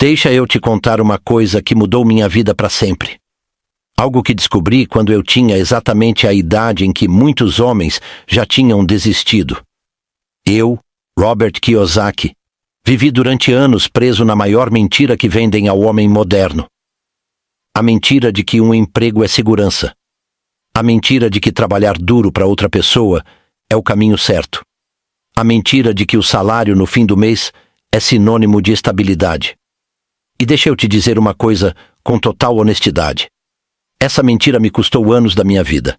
Deixa eu te contar uma coisa que mudou minha vida para sempre. Algo que descobri quando eu tinha exatamente a idade em que muitos homens já tinham desistido. Eu, Robert Kiyosaki, vivi durante anos preso na maior mentira que vendem ao homem moderno. A mentira de que um emprego é segurança. A mentira de que trabalhar duro para outra pessoa é o caminho certo. A mentira de que o salário no fim do mês é sinônimo de estabilidade. E deixa eu te dizer uma coisa com total honestidade. Essa mentira me custou anos da minha vida.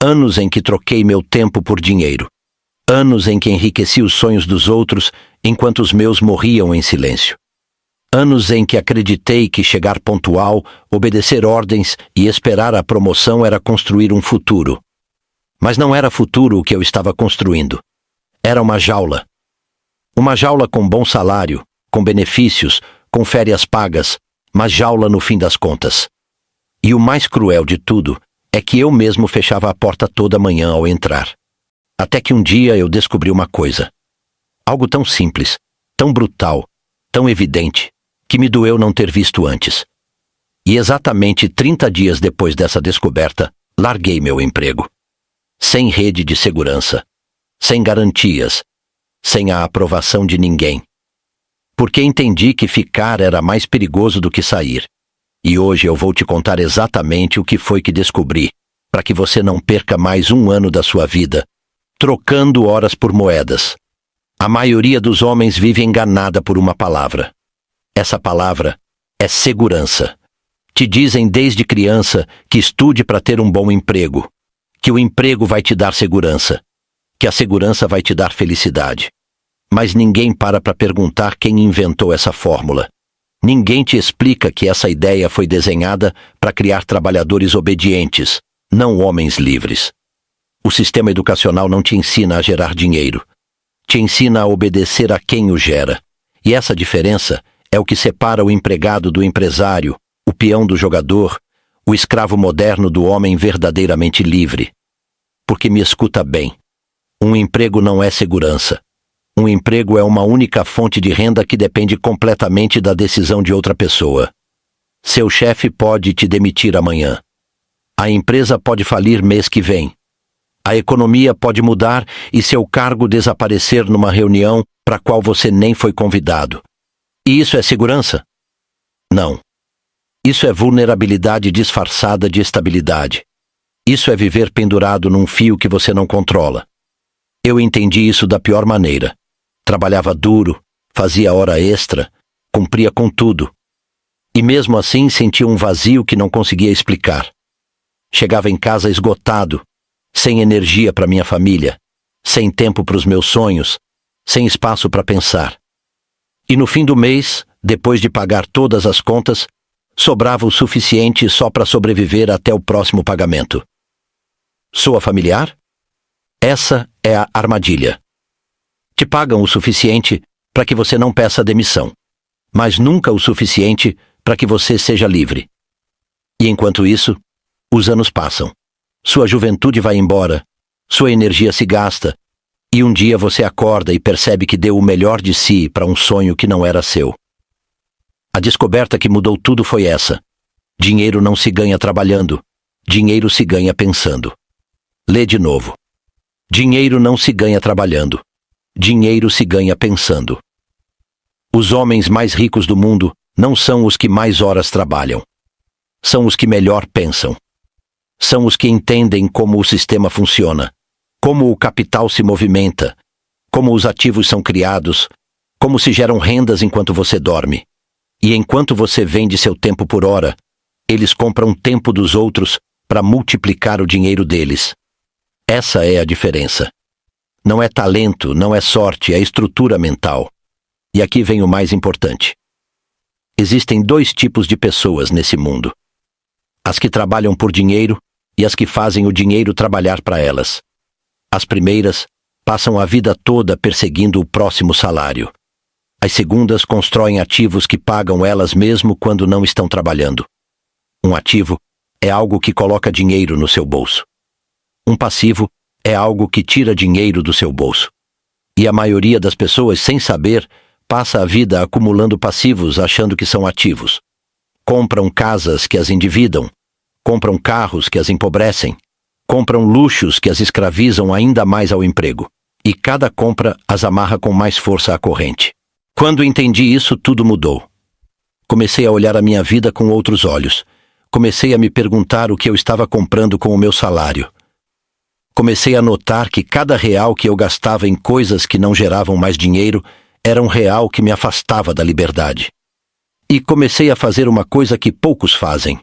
Anos em que troquei meu tempo por dinheiro. Anos em que enriqueci os sonhos dos outros enquanto os meus morriam em silêncio. Anos em que acreditei que chegar pontual, obedecer ordens e esperar a promoção era construir um futuro. Mas não era futuro o que eu estava construindo. Era uma jaula. Uma jaula com bom salário, com benefícios, com férias pagas, mas jaula no fim das contas. E o mais cruel de tudo é que eu mesmo fechava a porta toda manhã ao entrar. Até que um dia eu descobri uma coisa. Algo tão simples, tão brutal, tão evidente, que me doeu não ter visto antes. E exatamente 30 dias depois dessa descoberta, larguei meu emprego. Sem rede de segurança, sem garantias, sem a aprovação de ninguém. Porque entendi que ficar era mais perigoso do que sair. E hoje eu vou te contar exatamente o que foi que descobri, para que você não perca mais um ano da sua vida, trocando horas por moedas. A maioria dos homens vive enganada por uma palavra. Essa palavra é segurança. Te dizem desde criança que estude para ter um bom emprego, que o emprego vai te dar segurança, que a segurança vai te dar felicidade. Mas ninguém para perguntar quem inventou essa fórmula. Ninguém te explica que essa ideia foi desenhada para criar trabalhadores obedientes, não homens livres. O sistema educacional não te ensina a gerar dinheiro. Te ensina a obedecer a quem o gera. E essa diferença é o que separa o empregado do empresário, o peão do jogador, o escravo moderno do homem verdadeiramente livre. Porque me escuta bem. Um emprego não é segurança. Um emprego é uma única fonte de renda que depende completamente da decisão de outra pessoa. Seu chefe pode te demitir amanhã. A empresa pode falir mês que vem. A economia pode mudar e seu cargo desaparecer numa reunião para a qual você nem foi convidado. E isso é segurança? Não. Isso é vulnerabilidade disfarçada de estabilidade. Isso é viver pendurado num fio que você não controla. Eu entendi isso da pior maneira. Trabalhava duro, fazia hora extra, cumpria com tudo. E mesmo assim sentia um vazio que não conseguia explicar. Chegava em casa esgotado, sem energia para minha família, sem tempo para os meus sonhos, sem espaço para pensar. E no fim do mês, depois de pagar todas as contas, sobrava o suficiente só para sobreviver até o próximo pagamento. Soa familiar? Essa é a armadilha. Te pagam o suficiente para que você não peça demissão, mas nunca o suficiente para que você seja livre. E enquanto isso, os anos passam. Sua juventude vai embora, sua energia se gasta, e um dia você acorda e percebe que deu o melhor de si para um sonho que não era seu. A descoberta que mudou tudo foi essa. Dinheiro não se ganha trabalhando, dinheiro se ganha pensando. Lê de novo. Dinheiro não se ganha trabalhando. Dinheiro se ganha pensando. Os homens mais ricos do mundo não são os que mais horas trabalham. São os que melhor pensam. São os que entendem como o sistema funciona, como o capital se movimenta, como os ativos são criados, como se geram rendas enquanto você dorme. E enquanto você vende seu tempo por hora, eles compram tempo dos outros para multiplicar o dinheiro deles. Essa é a diferença. Não é talento, não é sorte, é estrutura mental. E aqui vem o mais importante. Existem 2 tipos de pessoas nesse mundo. As que trabalham por dinheiro e as que fazem o dinheiro trabalhar para elas. As primeiras passam a vida toda perseguindo o próximo salário. As segundas constroem ativos que pagam elas mesmo quando não estão trabalhando. Um ativo é algo que coloca dinheiro no seu bolso. Um passivo é algo que tira dinheiro do seu bolso. E a maioria das pessoas, sem saber, passa a vida acumulando passivos achando que são ativos. Compram casas que as endividam, compram carros que as empobrecem, compram luxos que as escravizam ainda mais ao emprego, e cada compra as amarra com mais força à corrente. Quando entendi isso, tudo mudou. Comecei a olhar a minha vida com outros olhos. Comecei a me perguntar o que eu estava comprando com o meu salário. Comecei a notar que cada real que eu gastava em coisas que não geravam mais dinheiro era um real que me afastava da liberdade. E comecei a fazer uma coisa que poucos fazem.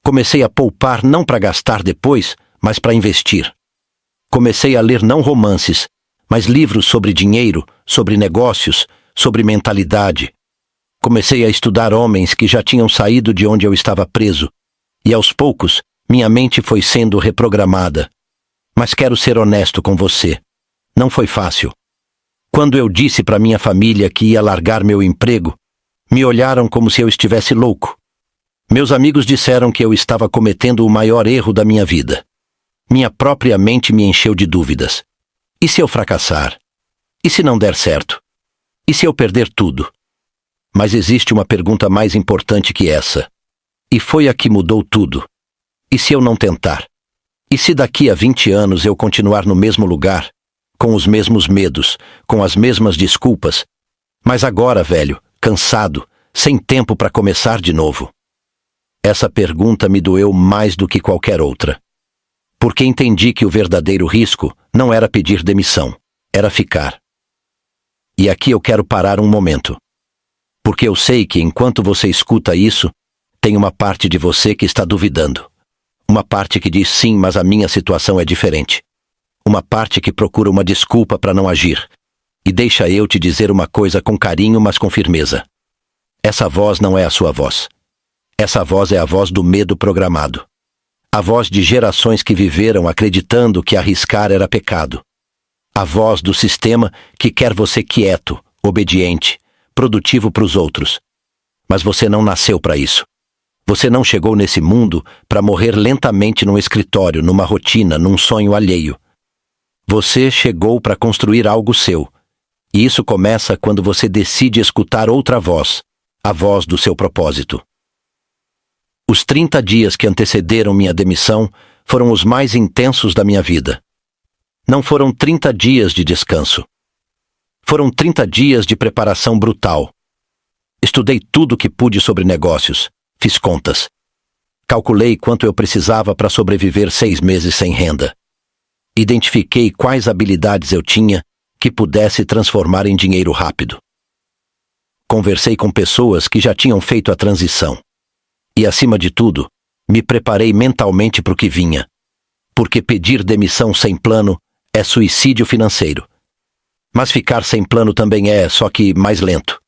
Comecei a poupar não para gastar depois, mas para investir. Comecei a ler não romances, mas livros sobre dinheiro, sobre negócios, sobre mentalidade. Comecei a estudar homens que já tinham saído de onde eu estava preso, e aos poucos minha mente foi sendo reprogramada. Mas quero ser honesto com você. Não foi fácil. Quando eu disse para minha família que ia largar meu emprego, me olharam como se eu estivesse louco. Meus amigos disseram que eu estava cometendo o maior erro da minha vida. Minha própria mente me encheu de dúvidas. E se eu fracassar? E se não der certo? E se eu perder tudo? Mas existe uma pergunta mais importante que essa. E foi a que mudou tudo. E se eu não tentar? E se daqui a 20 anos eu continuar no mesmo lugar, com os mesmos medos, com as mesmas desculpas, mas agora, velho, cansado, sem tempo para começar de novo? Essa pergunta me doeu mais do que qualquer outra. Porque entendi que o verdadeiro risco não era pedir demissão, era ficar. E aqui eu quero parar um momento. Porque eu sei que enquanto você escuta isso, tem uma parte de você que está duvidando. Uma parte que diz sim, mas a minha situação é diferente. Uma parte que procura uma desculpa para não agir. E deixa eu te dizer uma coisa com carinho, mas com firmeza. Essa voz não é a sua voz. Essa voz é a voz do medo programado. A voz de gerações que viveram acreditando que arriscar era pecado. A voz do sistema que quer você quieto, obediente, produtivo para os outros. Mas você não nasceu para isso. Você não chegou nesse mundo para morrer lentamente num escritório, numa rotina, num sonho alheio. Você chegou para construir algo seu. E isso começa quando você decide escutar outra voz, a voz do seu propósito. Os 30 dias que antecederam minha demissão foram os mais intensos da minha vida. Não foram 30 dias de descanso. Foram 30 dias de preparação brutal. Estudei tudo o que pude sobre negócios. Fiz contas. Calculei quanto eu precisava para sobreviver 6 meses sem renda. Identifiquei quais habilidades eu tinha que pudesse transformar em dinheiro rápido. Conversei com pessoas que já tinham feito a transição. E, acima de tudo, me preparei mentalmente para o que vinha. Porque pedir demissão sem plano é suicídio financeiro. Mas ficar sem plano também é, só que mais lento.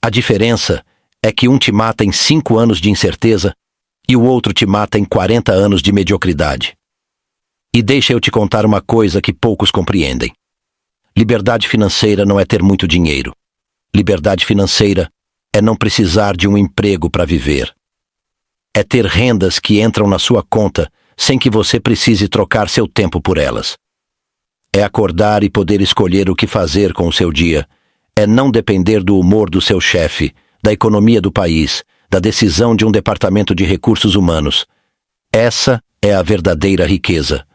A diferença é que um te mata em 5 anos de incerteza e o outro te mata em 40 anos de mediocridade. E deixa eu te contar uma coisa que poucos compreendem. Liberdade financeira não é ter muito dinheiro. Liberdade financeira é não precisar de um emprego para viver. É ter rendas que entram na sua conta sem que você precise trocar seu tempo por elas. É acordar e poder escolher o que fazer com o seu dia. É não depender do humor do seu chefe, da economia do país, da decisão de um departamento de recursos humanos. Essa é a verdadeira riqueza.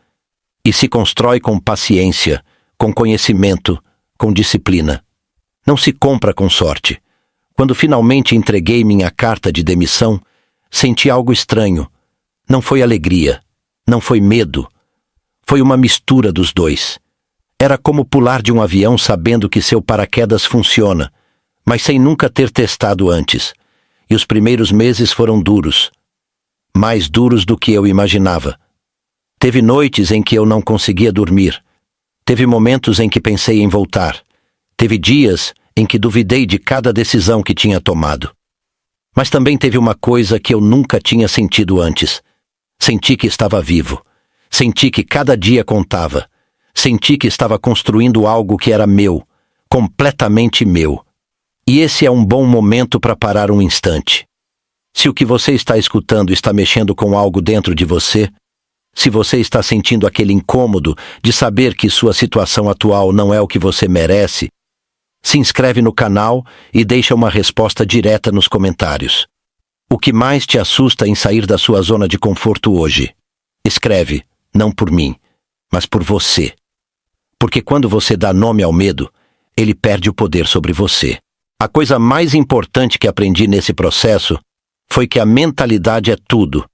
E se constrói com paciência, com conhecimento, com disciplina. Não se compra com sorte. Quando finalmente entreguei minha carta de demissão, senti algo estranho. Não foi alegria, não foi medo. Foi uma mistura dos dois. Era como pular de um avião sabendo que seu paraquedas funciona, mas sem nunca ter testado antes. E os primeiros meses foram duros. Mais duros do que eu imaginava. Teve noites em que eu não conseguia dormir. Teve momentos em que pensei em voltar. Teve dias em que duvidei de cada decisão que tinha tomado. Mas também teve uma coisa que eu nunca tinha sentido antes. Senti que estava vivo. Senti que cada dia contava. Senti que estava construindo algo que era meu, completamente meu. E esse é um bom momento para parar um instante. Se o que você está escutando está mexendo com algo dentro de você, se você está sentindo aquele incômodo de saber que sua situação atual não é o que você merece, Se inscreve no canal e deixa uma resposta direta nos comentários. O que mais te assusta em sair da sua zona de conforto hoje? Escreve, não por mim, mas por você. Porque quando você dá nome ao medo, ele perde o poder sobre você. A coisa mais importante que aprendi nesse processo foi que a mentalidade é tudo.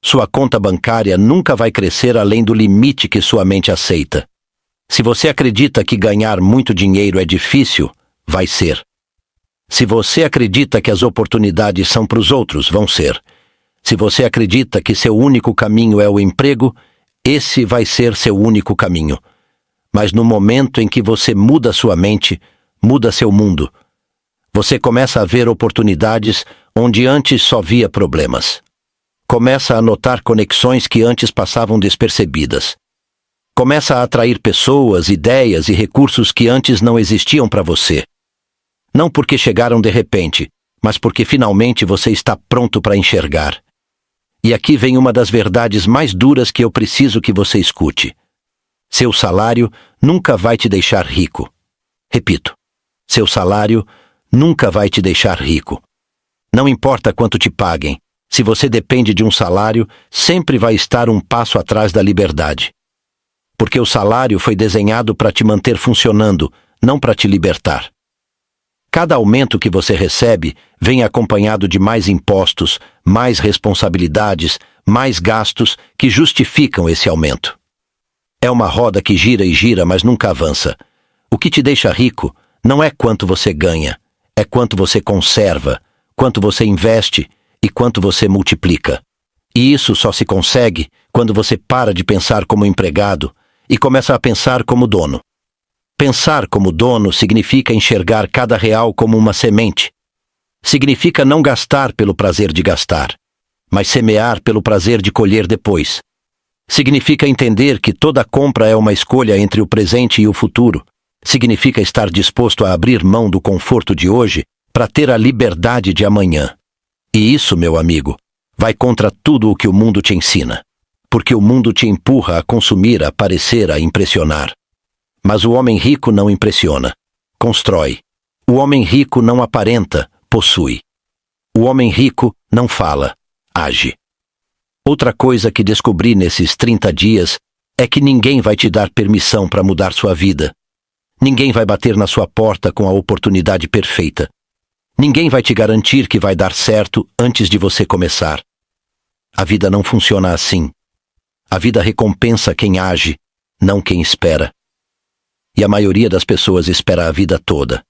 Sua conta bancária nunca vai crescer além do limite que sua mente aceita. Se você acredita que ganhar muito dinheiro é difícil, vai ser. Se você acredita que as oportunidades são para os outros, vão ser. Se você acredita que seu único caminho é o emprego, esse vai ser seu único caminho. Mas no momento em que você muda sua mente, muda seu mundo. Você começa a ver oportunidades onde antes só via problemas. Começa a notar conexões que antes passavam despercebidas. Começa a atrair pessoas, ideias e recursos que antes não existiam para você. Não porque chegaram de repente, mas porque finalmente você está pronto para enxergar. E aqui vem uma das verdades mais duras que eu preciso que você escute. Seu salário nunca vai te deixar rico. Repito, seu salário nunca vai te deixar rico. Não importa quanto te paguem, se você depende de um salário, sempre vai estar um passo atrás da liberdade. Porque o salário foi desenhado para te manter funcionando, não para te libertar. Cada aumento que você recebe vem acompanhado de mais impostos, mais responsabilidades, mais gastos que justificam esse aumento. É uma roda que gira e gira, mas nunca avança. O que te deixa rico não é quanto você ganha, é quanto você conserva, quanto você investe e quanto você multiplica. E isso só se consegue quando você para de pensar como empregado e começa a pensar como dono. Pensar como dono significa enxergar cada real como uma semente. Significa não gastar pelo prazer de gastar, mas semear pelo prazer de colher depois. Significa entender que toda compra é uma escolha entre o presente e o futuro. Significa estar disposto a abrir mão do conforto de hoje para ter a liberdade de amanhã. E isso, meu amigo, vai contra tudo o que o mundo te ensina. Porque o mundo te empurra a consumir, a parecer, a impressionar. Mas o homem rico não impressiona, constrói. O homem rico não aparenta, possui. O homem rico não fala, age. Outra coisa que descobri nesses 30 dias é que ninguém vai te dar permissão para mudar sua vida. Ninguém vai bater na sua porta com a oportunidade perfeita. Ninguém vai te garantir que vai dar certo antes de você começar. A vida não funciona assim. A vida recompensa quem age, não quem espera. E a maioria das pessoas espera a vida toda.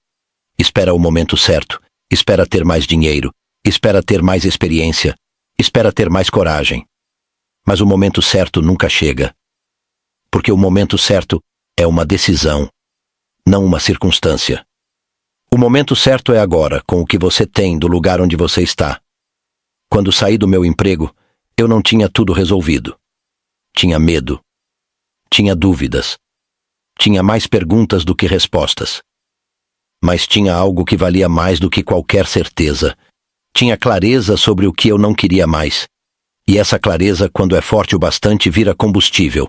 Espera o momento certo, espera ter mais dinheiro, espera ter mais experiência, espera ter mais coragem. Mas o momento certo nunca chega. Porque o momento certo é uma decisão, não uma circunstância. O momento certo é agora, com o que você tem do lugar onde você está. Quando saí do meu emprego, eu não tinha tudo resolvido. Tinha medo. Tinha dúvidas. Tinha mais perguntas do que respostas. Mas tinha algo que valia mais do que qualquer certeza. Tinha clareza sobre o que eu não queria mais. E essa clareza, quando é forte o bastante, vira combustível,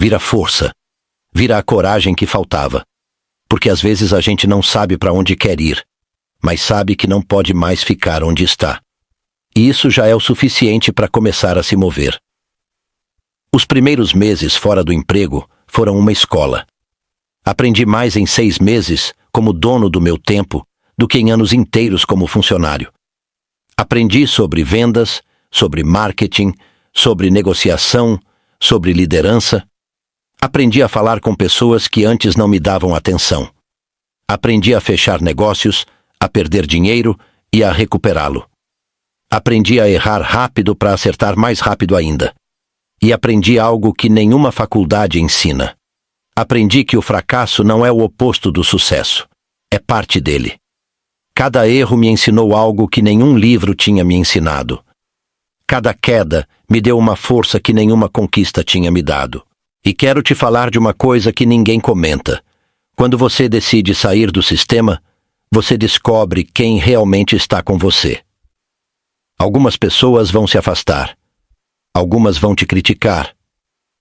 vira força, vira a coragem que faltava. Porque às vezes a gente não sabe para onde quer ir, mas sabe que não pode mais ficar onde está. E isso já é o suficiente para começar a se mover. Os primeiros meses fora do emprego foram uma escola. Aprendi mais em 6 meses, como dono do meu tempo, do que em anos inteiros como funcionário. Aprendi sobre vendas, sobre marketing, sobre negociação, sobre liderança. Aprendi a falar com pessoas que antes não me davam atenção. Aprendi a fechar negócios, a perder dinheiro e a recuperá-lo. Aprendi a errar rápido para acertar mais rápido ainda. E aprendi algo que nenhuma faculdade ensina. Aprendi que o fracasso não é o oposto do sucesso. É parte dele. Cada erro me ensinou algo que nenhum livro tinha me ensinado. Cada queda me deu uma força que nenhuma conquista tinha me dado. E quero te falar de uma coisa que ninguém comenta. Quando você decide sair do sistema, você descobre quem realmente está com você. Algumas pessoas vão se afastar. Algumas vão te criticar.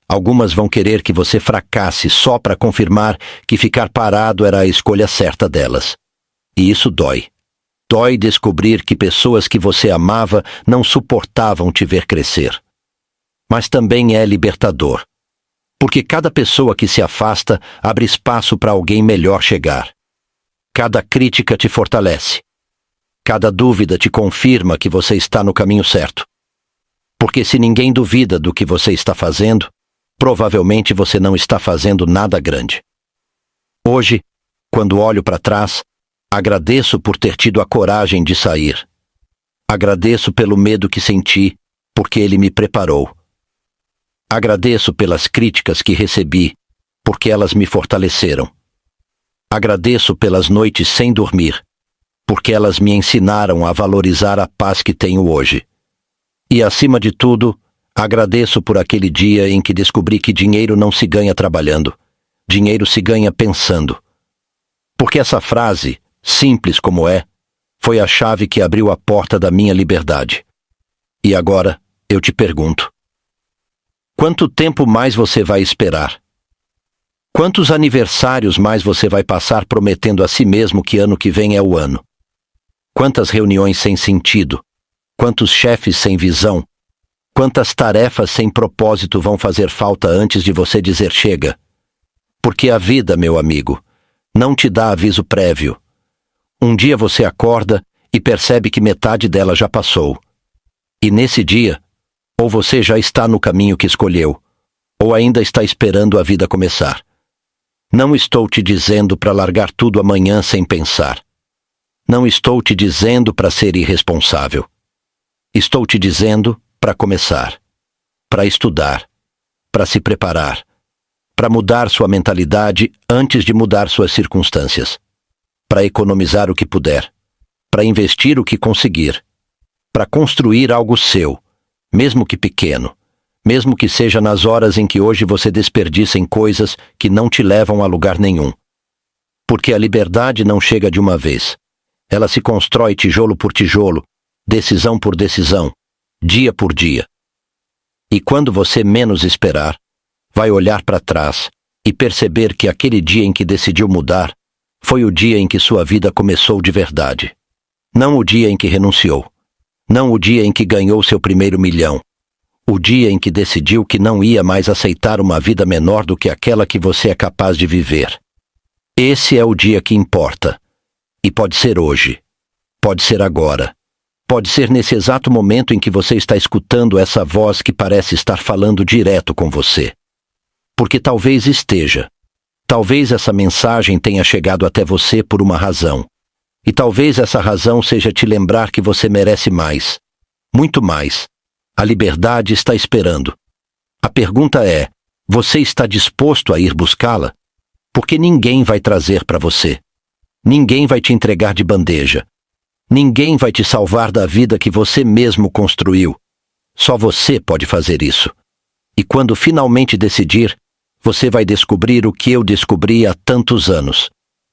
Algumas vão querer que você fracasse só para confirmar que ficar parado era a escolha certa delas. E isso dói. Dói descobrir que pessoas que você amava não suportavam te ver crescer. Mas também é libertador. Porque cada pessoa que se afasta abre espaço para alguém melhor chegar. Cada crítica te fortalece. Cada dúvida te confirma que você está no caminho certo. Porque se ninguém duvida do que você está fazendo, provavelmente você não está fazendo nada grande. Hoje, quando olho para trás, agradeço por ter tido a coragem de sair. Agradeço pelo medo que senti, porque ele me preparou. Agradeço pelas críticas que recebi, porque elas me fortaleceram. Agradeço pelas noites sem dormir, porque elas me ensinaram a valorizar a paz que tenho hoje. E, acima de tudo, agradeço por aquele dia em que descobri que dinheiro não se ganha trabalhando, dinheiro se ganha pensando. Porque essa frase, simples como é, foi a chave que abriu a porta da minha liberdade. E agora, eu te pergunto: quanto tempo mais você vai esperar? Quantos aniversários mais você vai passar prometendo a si mesmo que ano que vem é o ano? Quantas reuniões sem sentido? Quantos chefes sem visão? Quantas tarefas sem propósito vão fazer falta antes de você dizer chega? Porque a vida, meu amigo, não te dá aviso prévio. Um dia você acorda e percebe que metade dela já passou. E nesse dia, ou você já está no caminho que escolheu, ou ainda está esperando a vida começar. Não estou te dizendo para largar tudo amanhã sem pensar. Não estou te dizendo para ser irresponsável. Estou te dizendo para começar, para estudar, para se preparar, para mudar sua mentalidade antes de mudar suas circunstâncias, para economizar o que puder, para investir o que conseguir, para construir algo seu, mesmo que pequeno, mesmo que seja nas horas em que hoje você desperdiça em coisas que não te levam a lugar nenhum. Porque a liberdade não chega de uma vez. Ela se constrói tijolo por tijolo, decisão por decisão, dia por dia. E quando você menos esperar, vai olhar para trás e perceber que aquele dia em que decidiu mudar foi o dia em que sua vida começou de verdade. Não o dia em que renunciou. Não o dia em que ganhou seu primeiro milhão. O dia em que decidiu que não ia mais aceitar uma vida menor do que aquela que você é capaz de viver. Esse é o dia que importa. E pode ser hoje. Pode ser agora. Pode ser nesse exato momento em que você está escutando essa voz que parece estar falando direto com você. Porque talvez esteja. Talvez essa mensagem tenha chegado até você por uma razão. E talvez essa razão seja te lembrar que você merece mais. Muito mais. A liberdade está esperando. A pergunta é: você está disposto a ir buscá-la? Porque ninguém vai trazer para você. Ninguém vai te entregar de bandeja. Ninguém vai te salvar da vida que você mesmo construiu. Só você pode fazer isso. E quando finalmente decidir, você vai descobrir o que eu descobri há tantos anos.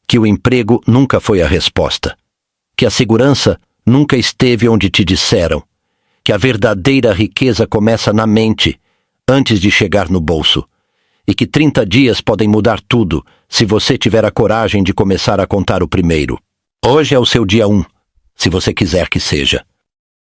Que o emprego nunca foi a resposta. Que a segurança nunca esteve onde te disseram. Que a verdadeira riqueza começa na mente, antes de chegar no bolso. E que 30 dias podem mudar tudo, se você tiver a coragem de começar a contar o primeiro. Hoje é o seu dia 1, se você quiser que seja.